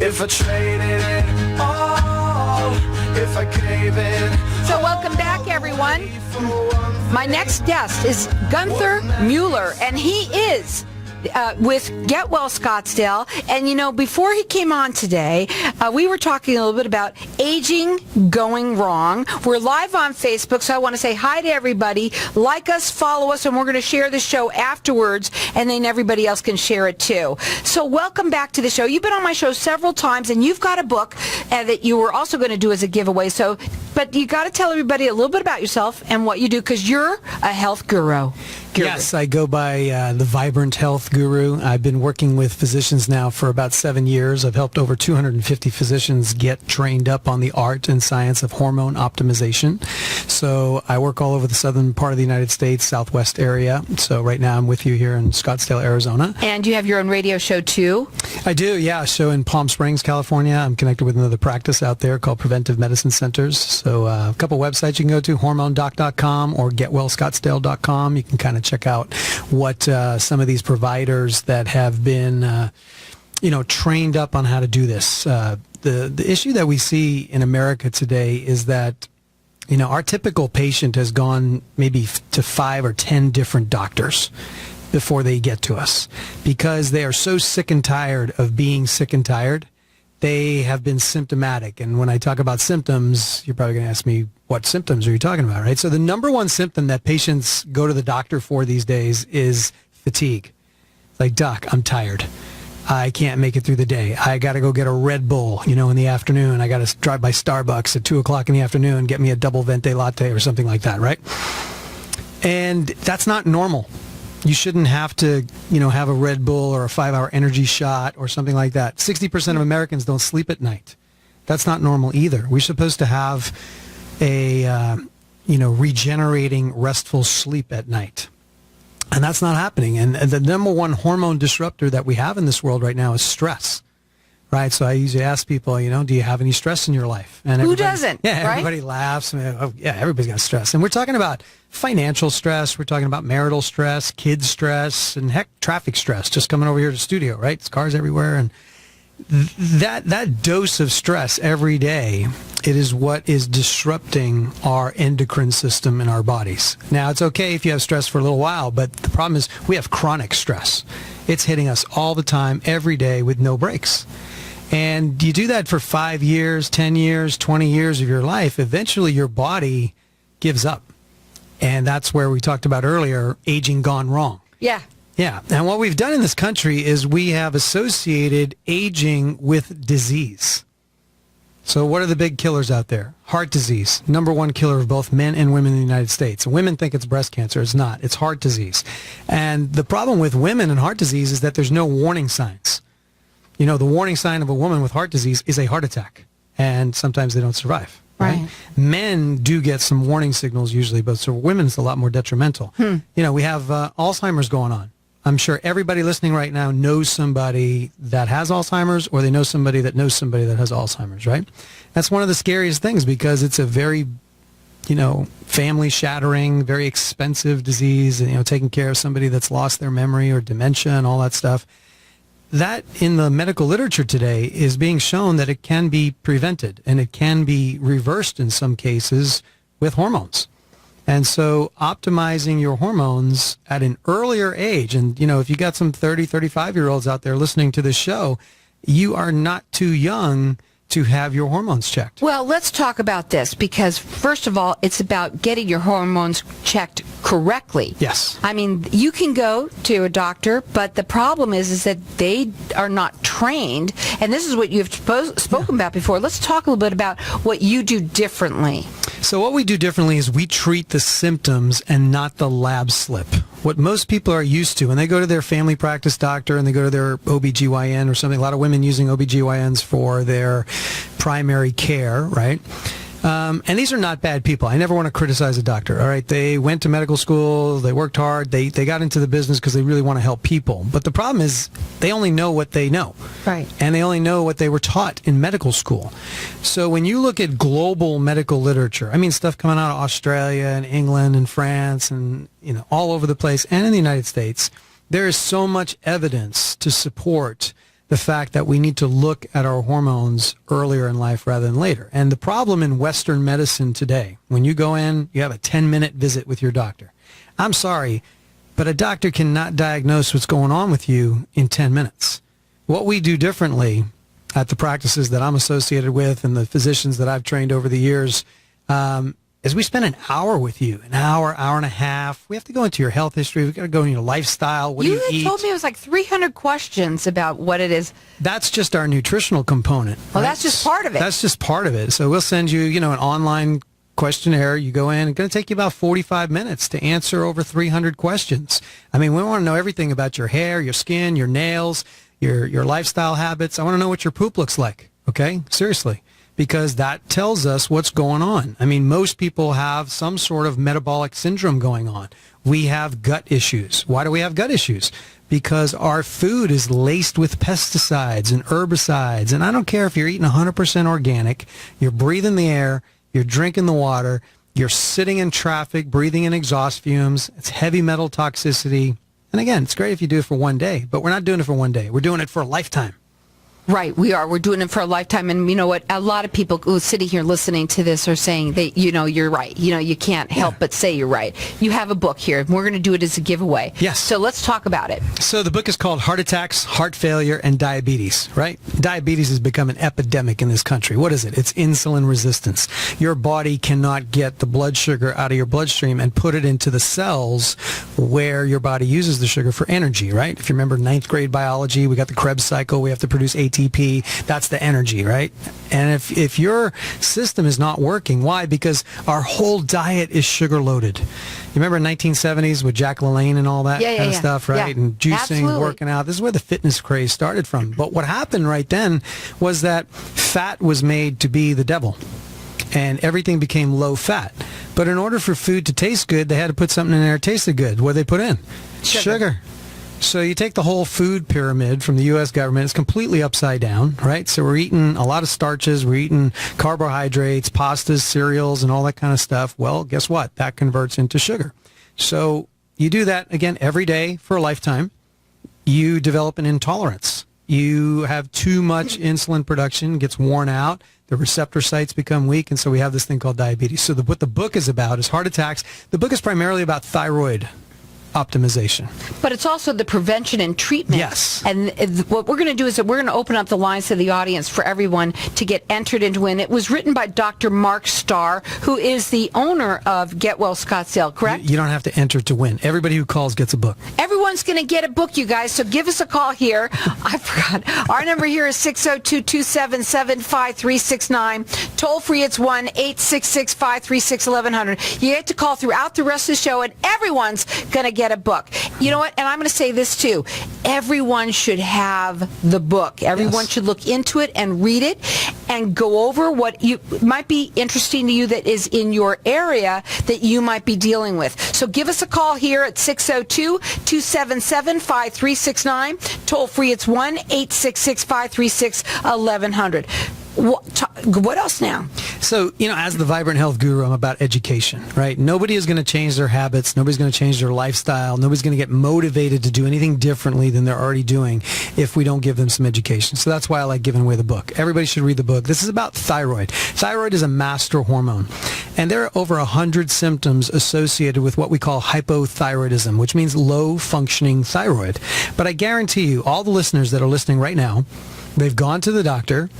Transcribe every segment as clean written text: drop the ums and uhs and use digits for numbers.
If I traded it all, if I gave it. So welcome back, everyone. My next guest is Gunther Mueller, and he is with Get Well Scottsdale. And, you know, before he came on today, we were talking a little bit about aging going wrong. We're live on Facebook, so I want to say hi to everybody. Like us, follow us, and we're going to share the show afterwards, and then everybody else can share it too. So welcome back to the show. You've been on my show several times, and you've got a book that you were also going to do as a giveaway. So, but you got to tell everybody a little bit about yourself and what you do, because you're a health guru. Yes, I go by the Vibrant Health Guru. I've been working with physicians now for about 7 years. I've helped over 250 physicians get trained up on the art and science of hormone optimization. So I work all over the southern part of the United States, southwest area. So right now I'm with you here in Scottsdale, Arizona. And you have your own radio show too? I do, yeah. So in Palm Springs, California, I'm connected with another practice out there called Preventive Medicine Centers. So a couple websites you can go to, hormonedoc.com or getwellscottsdale.com. You can kind of check out what some of these providers that have been, trained up on how to do this. The issue that we see in America today is that, our typical patient has gone maybe to 5 or 10 different doctors before they get to us because they are so sick and tired of being sick and tired. They have been symptomatic. And when I talk about symptoms, you're probably going to ask me, what symptoms are you talking about, right? So the number one symptom that patients go to the doctor for these days is fatigue. Like, doc, I'm tired. I can't make it through the day. I got to go get a Red Bull, in the afternoon. I got to drive by Starbucks at 2 o'clock in the afternoon and get me a double venti latte or something like that, right? And that's not normal. You shouldn't have to, have a Red Bull or a 5-hour energy shot or something like that. 60% of Americans don't sleep at night. That's not normal either. We're supposed to have a, regenerating, restful sleep at night. And that's not happening. And the number one hormone disruptor that we have in this world right now is stress. Right, so I usually ask people, do you have any stress in your life? And who doesn't? Yeah, right? Everybody laughs. Oh, yeah, everybody's got stress. And we're talking about financial stress. We're talking about marital stress, kid stress, and heck, traffic stress. Just coming over here to the studio, right? It's cars everywhere, and that dose of stress every day, it is what is disrupting our endocrine system in our bodies. Now, it's okay if you have stress for a little while, but the problem is we have chronic stress. It's hitting us all the time, every day, with no breaks. And you do that for 5 years, 10 years, 20 years of your life, eventually your body gives up. And that's where we talked about earlier, aging gone wrong. Yeah. Yeah. And what we've done in this country is we have associated aging with disease. So what are the big killers out there? Heart disease, number one killer of both men and women in the United States. Women think it's breast cancer. It's not. It's heart disease. And the problem with women and heart disease is that there's no warning signs. The warning sign of a woman with heart disease is a heart attack, and sometimes they don't survive. Right? Men do get some warning signals usually, but for women it's a lot more detrimental. We have Alzheimer's going on. I'm sure everybody listening right now knows somebody that has Alzheimer's, or they know somebody that knows somebody that has Alzheimer's, right? That's one of the scariest things because it's a very, family-shattering, very expensive disease, and, taking care of somebody that's lost their memory or dementia and all that stuff. That in the medical literature today is being shown that it can be prevented and it can be reversed in some cases with hormones. And so optimizing your hormones at an earlier age, and if you got some 30, 35-year-olds out there listening to this show, you are not too young to have your hormones checked. Well, let's talk about this because, first of all, it's about getting your hormones checked correctly. Yes. I mean, you can go to a doctor, but the problem is that they are not trained, and this is what you've spoken about before. Let's talk a little bit about what you do differently. So what we do differently is we treat the symptoms and not the lab slip. What most people are used to when they go to their family practice doctor and they go to their OBGYN or something, a lot of women using OBGYNs for their primary care, right? And these are not bad people. I never want to criticize a doctor, all right? They went to medical school, they worked hard, they got into the business because they really want to help people. But the problem is they only know what they know. Right. And they only know what they were taught in medical school. So when you look at global medical literature, I mean stuff coming out of Australia and England and France and, all over the place and in the United States, there is so much evidence to support the fact that we need to look at our hormones earlier in life rather than later. And the problem in Western medicine today, when you go in, you have a 10-minute visit with your doctor. I'm sorry, but a doctor cannot diagnose what's going on with you in 10 minutes. What we do differently at the practices that I'm associated with and the physicians that I've trained over the years is we spend an hour with you, an hour, hour and a half. We have to go into your health history. We've got to go into your lifestyle. What do you eat? You told me it was like 300 questions about what it is. That's just our nutritional component. Well, right? that's just part of it. That's just part of it. So we'll send you, an online questionnaire. You go in. It's going to take you about 45 minutes to answer over 300 questions. I mean, we want to know everything about your hair, your skin, your nails, your lifestyle habits. I want to know what your poop looks like. Okay? Seriously. Because that tells us what's going on. I mean, most people have some sort of metabolic syndrome going on. We have gut issues. Why do we have gut issues? Because our food is laced with pesticides and herbicides. And I don't care if you're eating 100% organic, you're breathing the air, you're drinking the water, you're sitting in traffic, breathing in exhaust fumes. It's heavy metal toxicity. And again, it's great if you do it for one day, but we're not doing it for one day. We're doing it for a lifetime. Right, we are. We're doing it for a lifetime. And you know what? A lot of people who are sitting here listening to this are saying that, you're right. You can't help but say you're right. You have a book here. We're going to do it as a giveaway. Yes. So let's talk about it. So the book is called Heart Attacks, Heart Failure, and Diabetes, right? Diabetes has become an epidemic in this country. What is it? It's insulin resistance. Your body cannot get the blood sugar out of your bloodstream and put it into the cells where your body uses the sugar for energy, right? If you remember ninth grade biology, we got the Krebs cycle. We have to produce ATP. That's the energy, right? And if your system is not working, why? Because our whole diet is sugar loaded. You remember in 1970s with Jack LaLanne and all that kind of stuff, right? Yeah. And juicing, Absolutely. working out. This is where the fitness craze started from. But what happened right then was that fat was made to be the devil. And everything became low fat. But in order for food to taste good, they had to put something in there that tasted good. What did they put in? Sugar. So you take the whole food pyramid from the U.S. government, it's completely upside down, right? So we're eating a lot of starches, we're eating carbohydrates, pastas, cereals, and all that kind of stuff. Well, guess what? That converts into sugar. So you do that, again, every day for a lifetime. You develop an intolerance. You have too much insulin production, gets worn out, the receptor sites become weak, and so we have this thing called diabetes. So what the book is about is heart attacks. The book is primarily about thyroid optimization. But it's also the prevention and treatment. Yes. And what we're going to do is that we're going to open up the lines to the audience for everyone to get entered into win. It was written by Dr. Mark Starr, who is the owner of Get Well Scottsdale, correct? You don't have to enter to win. Everybody who calls gets a book. Everyone's going to get a book, you guys, so give us a call here. I forgot. Our number here is 602-277-5369. Toll free, it's 1-866-536-1100. You get to call throughout the rest of the show, and everyone's going to get a book. You know what? And I'm going to say this too. Everyone should have the book. Everyone should look into it and read it and go over what you might be interesting to you that is in your area that you might be dealing with. So give us a call here at 602-277-5369. Toll free, it's 1-866-536-1100. What else now? So, as the Vibrant Health Guru, I'm about education, right? Nobody is going to change their habits. Nobody's going to change their lifestyle. Nobody's going to get motivated to do anything differently than they're already doing if we don't give them some education. So that's why I like giving away the book. Everybody should read the book. This is about thyroid. Thyroid is a master hormone. And there are over 100 symptoms associated with what we call hypothyroidism, which means low functioning thyroid. But I guarantee you, all the listeners that are listening right now, they've gone to the doctor,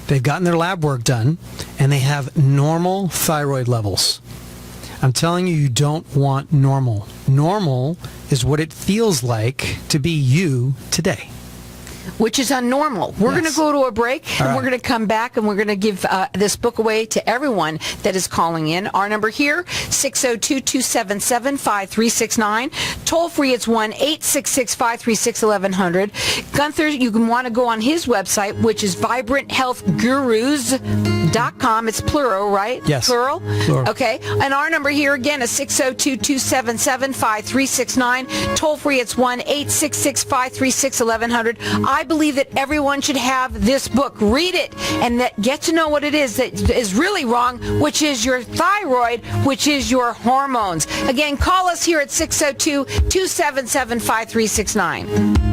they've gotten their lab work done, and they have normal thyroid levels. I'm telling you, you don't want normal. Normal is what it feels like to be you today. Which is unnormal. We're going to go to a break, and we're going to come back, and we're going to give this book away to everyone that is calling in. Our number here, 602-277-5369. Toll free, it's 1-866-536-1100. Gunther, you can want to go on his website, which is vibranthealthgurus.com. It's plural, right? Yes. Plural? Plural. Okay. And our number here, again, is 602-277-5369. Toll free, it's 1-866-536-1100. I believe that everyone should have this book. Read it and get to know what it is that is really wrong, which is your thyroid, which is your hormones. Again, call us here at 602-277-5369.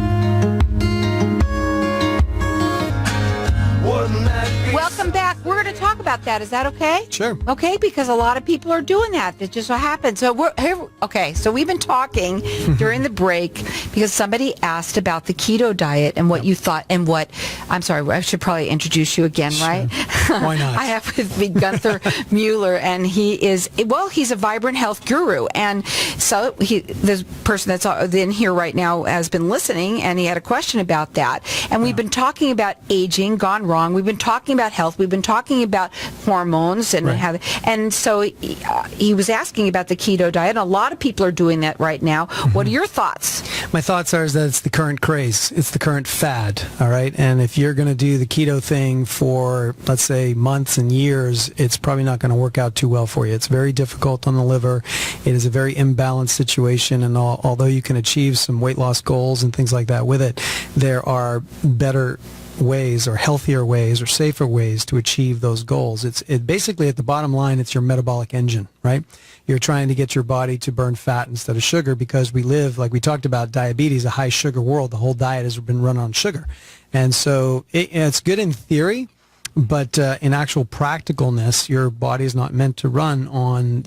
Welcome back. We're going to talk about that. Is that okay? Sure. Okay, because a lot of people are doing that. That just so happens. So we're here. Okay, so we've been talking during the break because somebody asked about the keto diet and what you thought and what. I'm sorry, I should probably introduce you again, right? Why not? I have with me Gunther Mueller, and he's a vibrant health guru, and so the person that's in here right now has been listening, and he had a question about that, and we've been talking about aging gone wrong. We've been talking about health. We've been talking about hormones and and so he was asking about the keto diet. And a lot of people are doing that right now. What are your thoughts? My thoughts are that it's the current craze. It's the current fad, all right? And if you're going to do the keto thing for, let's say, months and years, it's probably not going to work out too well for you. It's very difficult on the liver. It is a very imbalanced situation, and although you can achieve some weight loss goals and things like that with it, there are better ways or healthier ways or safer ways to achieve those goals. It basically, at the bottom line, it's your metabolic engine, right? You're trying to get your body to burn fat instead of sugar because we live, like we talked about, diabetes, a high sugar world. The whole diet has been run on sugar. And so it's good in theory, but in actual practicalness, your body is not meant to run on,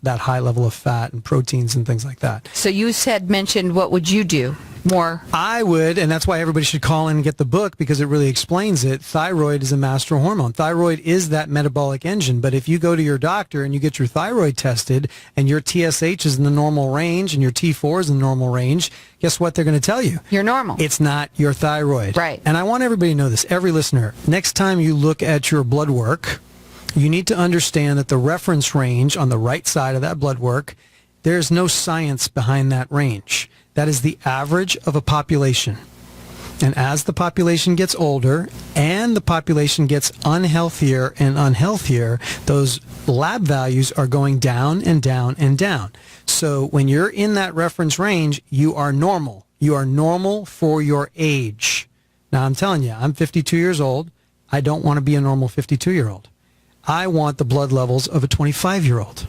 that high level of fat and proteins and things like that. So you mentioned what would you do? More. I would, and that's why everybody should call in and get the book because it really explains it. Thyroid is a master hormone. Thyroid is that metabolic engine. But if you go to your doctor and you get your thyroid tested and your TSH is in the normal range and your T4 is in the normal range, guess what they're going to tell you? You're normal. It's not your thyroid. Right. And I want everybody to know this, every listener. Next time you look at your blood work, you need to understand that the reference range on the right side of that blood work, there's no science behind that range. That is the average of a population. And as the population gets older and the population gets unhealthier and unhealthier, those lab values are going down and down and down. So when you're in that reference range, you are normal. You are normal for your age. Now, I'm telling you, I'm 52 years old. I don't want to be a normal 52-year-old. I want the blood levels of a 25-year-old.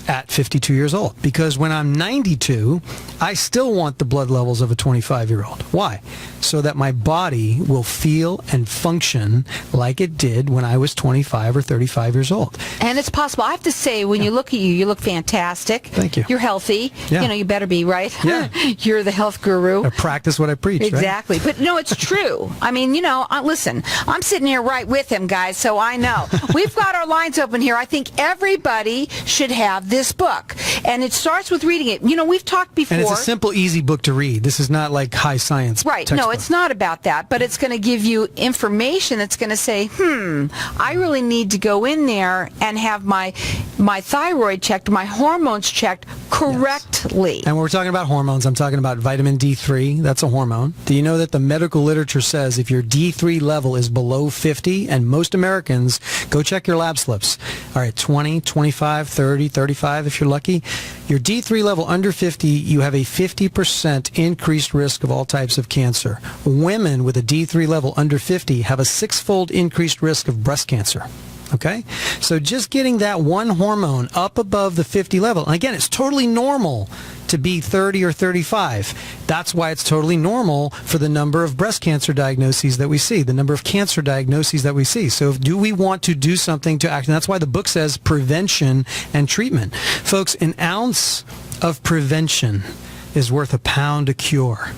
At 52 years old, because when I'm 92, I still want the blood levels of a 25-year-old. Why? So that my body will feel and function like it did when I was 25 or 35 years old. And it's possible. I have to say, when you look at you look fantastic. Thank you. You're healthy. Yeah. You better be, right? Yeah. You're the health guru. I practice what I preach, Exactly. right? But no, it's true. I mean, listen, I'm sitting here right with him, guys, so I know. We've got our lines open here. I think everybody should have this book. And it starts with reading it. We've talked before. And it's a simple, easy book to read. This is not like high science textbook. No, it's not about that. But it's going to give you information that's going to say, I really need to go in there and have my thyroid checked, my hormones checked correctly. Yes. And when we're talking about hormones, I'm talking about vitamin D3. That's a hormone. Do you know that the medical literature says if your D3 level is below 50, and most Americans, go check your lab slips, all right, 20, 25, 30, 35 if you're lucky, your D3 level under 50, you have a 50% increased risk of all types of cancer. Women with a D3 level under 50 have a 6-fold increased risk of breast cancer. Okay? So just getting that one hormone up above the 50 level, and again, it's totally normal to be 30 or 35. That's why it's totally normal for the number of breast cancer diagnoses that we see, the number of cancer diagnoses that we see. So do we want to do something to act? And that's why the book says prevention and treatment. Folks, an ounce of prevention is worth a pound of cure.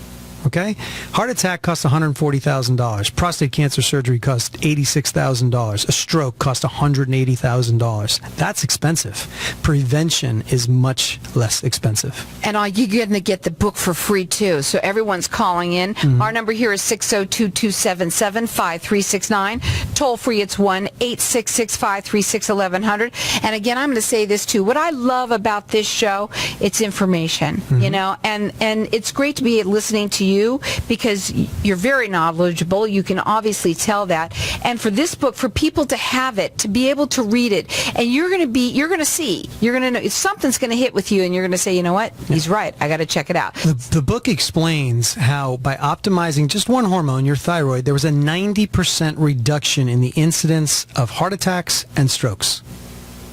Okay? Heart attack costs $140,000. Prostate cancer surgery costs $86,000. A stroke costs $180,000. That's expensive. Prevention is much less expensive. And you're going to get the book for free, too. So everyone's calling in. Mm-hmm. Our number here is 602-277-5369. Toll free, it's 1-866-536-1100. And again, I'm going to say this, too. What I love about this show, it's information, and it's great to be listening to you because you're very knowledgeable. You can obviously tell that. And for this book, for people to have it, to be able to read it, and you're going to see, you're going to know, something's going to hit with you, and you're going to say, you know what? He's right. I got to check it out. The book explains how by optimizing just one hormone, your thyroid, there was a 90% reduction in the incidence of heart attacks and strokes.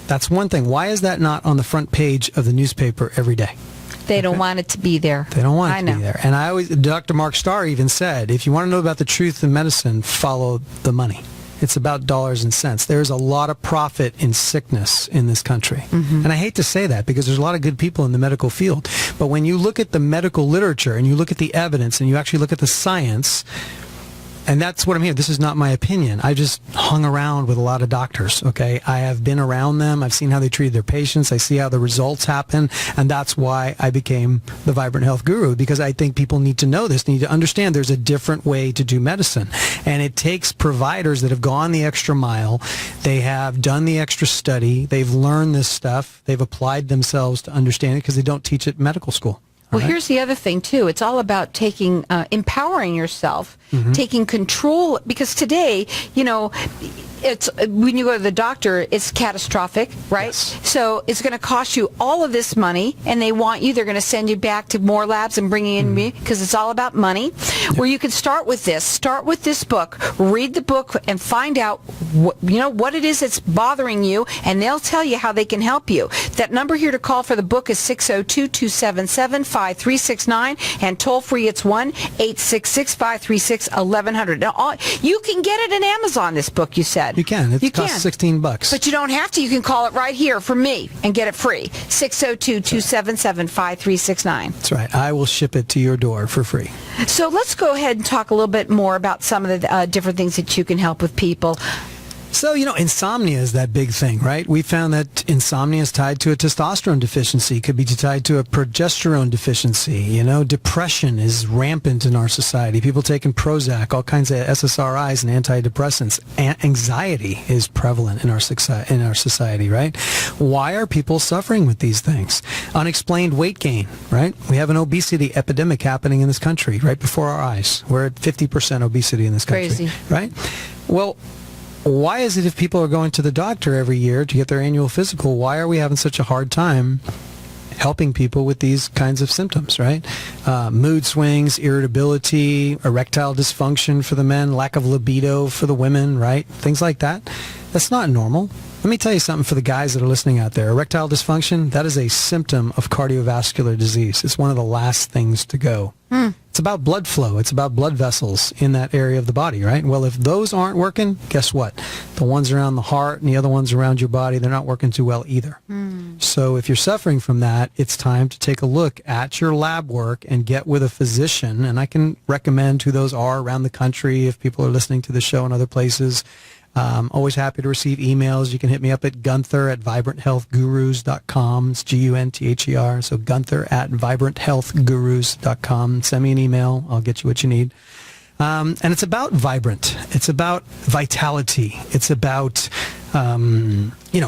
That's one thing. Why is that not on the front page of the newspaper every day? They don't want it to be there. They don't want it to be there. And Dr. Mark Starr even said, if you want to know about the truth in medicine, follow the money. It's about dollars and cents. There's a lot of profit in sickness in this country. And I hate to say that because there's a lot of good people in the medical field. But when you look at the medical literature and you look at the evidence and you actually look at the science, and that's what I'm here. This is not my opinion. I just hung around with a lot of doctors, okay? I have been around them. I've seen how they treat their patients. I see how the results happen. And that's why I became the Vibrant Health Guru, because I think people need to know this, need to understand there's a different way to do medicine. And it takes providers that have gone the extra mile. They have done the extra study. They've learned this stuff. They've applied themselves to understand it because they don't teach it in medical school. Well, here's the other thing, too. It's all about empowering yourself, taking control, because today, it's when you go to the doctor, it's catastrophic, right? Yes. So it's going to cost you all of this money, and they're going to send you back to more labs and bring you in because it's all about money. Yep. Where you can start with this book, read the book, and find out what it is that's bothering you, and they'll tell you how they can help you. That number here to call for the book is 602-277-5369, and toll free it's 1-866-536-1100. Now, you can get it in Amazon. This book, you said. You can. It costs $16. But you don't have to. You can call it right here from me and get it free. 602-277-5369. That's right. I will ship it to your door for free. So let's go ahead and talk a little bit more about some of the different things that you can help with people. So, insomnia is that big thing, right? We found that insomnia is tied to a testosterone deficiency, could be tied to a progesterone deficiency. Depression is rampant in our society. People taking Prozac, all kinds of SSRIs and antidepressants. Anxiety is prevalent in our society, right? Why are people suffering with these things? Unexplained weight gain, right? We have an obesity epidemic happening in this country right before our eyes. We're at 50% obesity in this country, Crazy. Right? Well, why is it if people are going to the doctor every year to get their annual physical, why are we having such a hard time helping people with these kinds of symptoms, right? Mood swings, irritability, erectile dysfunction for the men, lack of libido for the women, right? Things like that. That's not normal. Let me tell you something for the guys that are listening out there. Erectile dysfunction, that is a symptom of cardiovascular disease. It's one of the last things to go. It's about blood flow. It's about blood vessels in that area of the body, right? Well, if those aren't working, guess what? The ones around the heart and the other ones around your body, they're not working too well either. So if you're suffering from that, it's time to take a look at your lab work and get with a physician. And I can recommend who those are around the country if people are listening to the show in other places. Always happy to receive emails. You can hit me up at Gunther@vibranthealthgurus.com. It's Gunther. So Gunther@vibranthealthgurus.com. Send me an email. I'll get you what you need. And it's about vibrant. It's about vitality. It's about,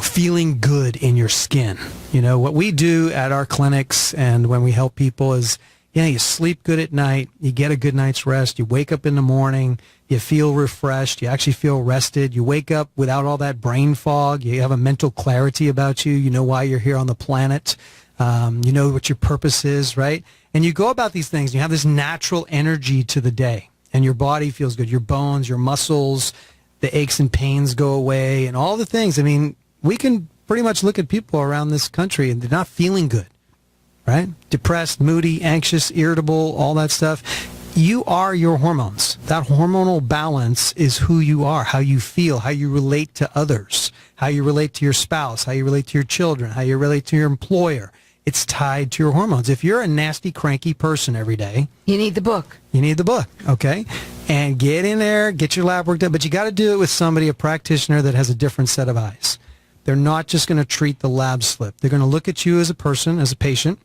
feeling good in your skin. What we do at our clinics and when we help people is, you sleep good at night, you get a good night's rest, you wake up in the morning, you feel refreshed, you actually feel rested, you wake up without all that brain fog, you have a mental clarity about you, you know why you're here on the planet, you know what your purpose is, right? And you go about these things, you have this natural energy to the day, and your body feels good, your bones, your muscles, the aches and pains go away, and all the things. I mean, we can pretty much look at people around this country and they're not feeling good. Right? Depressed, moody, anxious, irritable, all that stuff. You are your hormones. That hormonal balance is who you are, how you feel, how you relate to others, how you relate to your spouse, how you relate to your children, how you relate to your employer. It's tied to your hormones. If you're a nasty, cranky person every day, you need the book. You need the book, okay? And get in there, get your lab work done, but you got to do it with somebody, a practitioner that has a different set of eyes. They're not just going to treat the lab slip. They're going to look at you as a person, as a patient.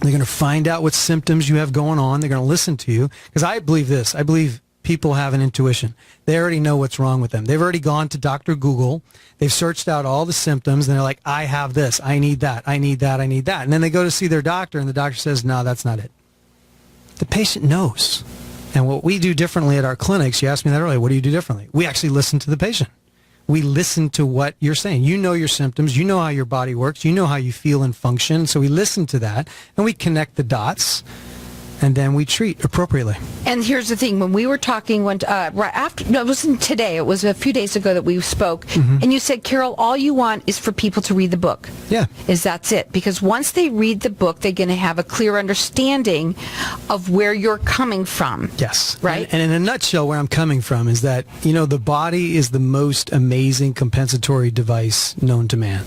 They're going to find out what symptoms you have going on. They're going to listen to you. Because I believe this. I believe people have an intuition. They already know what's wrong with them. They've already gone to Dr. Google. They've searched out all the symptoms, and they're like, I have this. I need that. I need that. I need that. And then they go to see their doctor, and the doctor says, no, that's not it. The patient knows. And what we do differently at our clinics, you asked me that earlier, what do you do differently? We actually listen to the patient. We listen to what you're saying. You know your symptoms. You know how your body works. You know how you feel and function. So we listen to that, and we connect the dots, and then we treat appropriately. And here's the thing: when we were talking, right after, no, it wasn't today. It was a few days ago that we spoke, and you said, Carol, all you want is for people to read the book. Yeah. That's it. Because once they read the book, they're going to have a clear understanding of where you're coming from. Yes. Right? And in a nutshell, where I'm coming from is that, the body is the most amazing compensatory device known to man.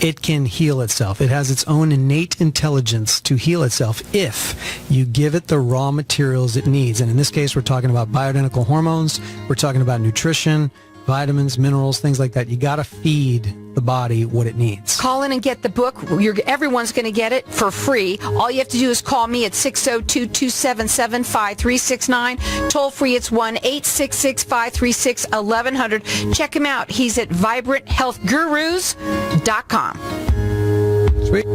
It can heal itself. It has its own innate intelligence to heal itself if you give it the raw materials it needs. And in this case, we're talking about bioidentical hormones. We're talking about nutrition, vitamins, minerals, things like that. You got to feed the body what it needs. Call in and get the book. Everyone's going to get it for free. All you have to do is call me at 602-277-5369. Toll free, it's 1-866-536-1100. Check him out. He's at vibranthealthgurus.com. Sweet.